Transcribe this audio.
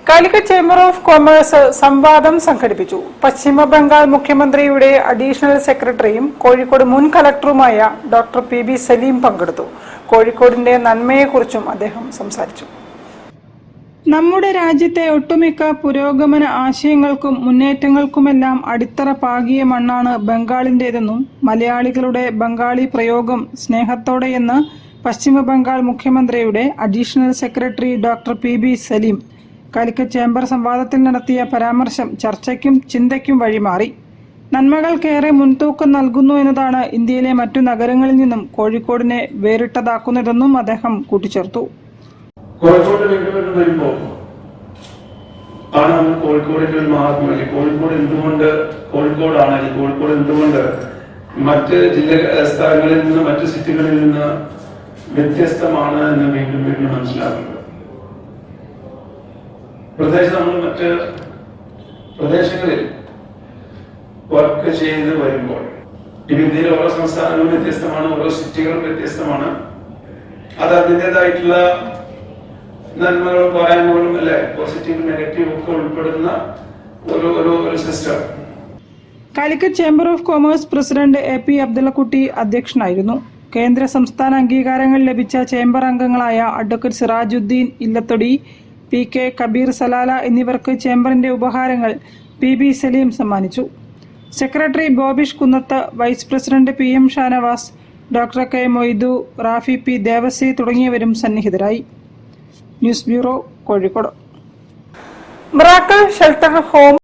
Calicut chamber of commerce സംവാദം സംഘടിപ്പിച്ചു. പശ്ചിമ ബംഗാൾ മുഖ്യമന്ത്രിയുടെ അഡീഷണൽ സെക്രട്ടറിയും കോഴിക്കോട് മുൻ കളക്ടറുമായ ഡോക്ടർ പി സലീം പങ്കെടുത്തു. കോഴിക്കോടിന്റെ നന്മയെക്കുറിച്ചും അദ്ദേഹം സംസാരിച്ചു. നമ്മുടെ രാജ്യത്തെ ഒട്ടുമിക്ക പുരോഗമന ആശയങ്ങൾക്കും മുന്നേറ്റങ്ങൾക്കുമെല്ലാം അടിത്തറ പാകിയ മണ്ണാണ് ബംഗാളിന്റേതെന്നും മലയാളികളുടെ ബംഗാളി പ്രയോഗം സ്നേഹത്തോടെയെന്ന് പശ്ചിമ ബംഗാൾ മുഖ്യമന്ത്രിയുടെ additional secretary doctor P Saleem Calicut chamber സംവാദത്തിൽ നടത്തിയ പരാമർശം ചർച്ചയ്ക്കും ചിന്തയ്ക്കും വഴിമാറി. നന്മകൾക്കേറെ മുൻതൂക്കം നൽകുന്നു എന്നതാണ് ഇന്ത്യയിലെ മറ്റു നഗരങ്ങളിൽ നിന്നും കോഴിക്കോടിനെ വേറിട്ടതാക്കുന്നതെന്നും അദ്ദേഹം കൂട്ടിച്ചേർത്തു. കോഴിക്കോട് വരുമ്പോൾ ആണ് നമ്മൾ കോഴിക്കോടിന്റെ ഒരു മഹാത്മ്യം. കോഴിക്കോട് എന്തുകൊണ്ട് കോഴിക്കോടാണ്, കോഴിക്കോട് എന്തുകൊണ്ട് മറ്റ് സ്ഥലങ്ങളിൽ നിന്ന് മറ്റു സിറ്റികളിൽ നിന്ന് വ്യത്യസ്തമാണ് എന്ന് വീണ്ടും വീണ്ടും മനസ്സിലാക്കുന്നത്. പ്രത്യേകിച്ച് നമ്മൾ മറ്റ് പ്രദേശങ്ങളിൽ വർക്ക് ചെയ്ത് വരുമ്പോൾ ഇന്ത്യയിലെ ഓരോ സംസ്ഥാനങ്ങളും വ്യത്യസ്തമാണ്, ഓരോ സിറ്റികളും വ്യത്യസ്തമാണ്. അത് അതിൻ്റെതായിട്ടുള്ള നന്മകളും പോരായ്മകളും അല്ലെ, പോസിറ്റീവ് നെഗറ്റീവ് ഒക്കെ ഉൾപ്പെടുന്ന ഒരു system. Calicut chamber of commerce president AP Abdullakutty അധ്യക്ഷനായിരുന്നു. കേന്ദ്ര സംസ്ഥാന അംഗീകാരങ്ങൾ ലഭിച്ച ചേംബർ അംഗങ്ങളായ അഡ്വക്കേറ്റ് സിറാജുദ്ദീൻ ഇല്ലത്തൊടി, PK കബീർ സലാല എന്നിവർക്ക് ചേംബറിന്റെ ഉപഹാരങ്ങൾ PB സലീം സമ്മാനിച്ചു. Secretary Bobish Kunnath, vice president PM Shanavas, doctor K Moidu, Rafi P Devasi തുടങ്ങിയവരും സന്നിഹിതരായി. News bureau, Kozhikode. Miracle shelter home